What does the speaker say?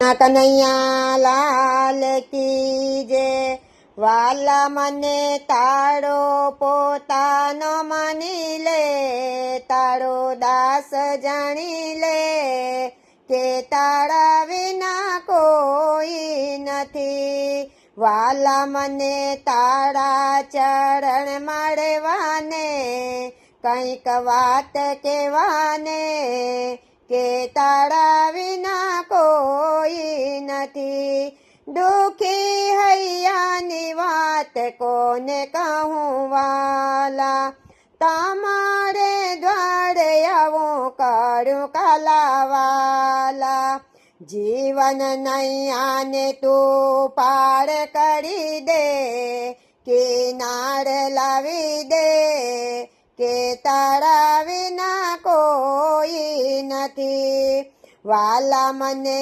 કનૈયા લાલ કી જે વાલા મને તારો પોતાનો માની લે, તારો દાસ જાણી લે કે તારા વિના કોઈ નથી. વાલા મને તારા ચરણ મળવાને, કંઈક વાત કહેવાને કે તારા વિના કોઈ નથી. દુઃખી હૈયાની વાત કોને કહું વાલા, તમારે દ્વારે આવું કરું કાલાવાલા. જીવન નૈયાને તું પાર કરી દે, કિનાર લાવી દે કે તારા વિના કોઈ નથી. વાલા મને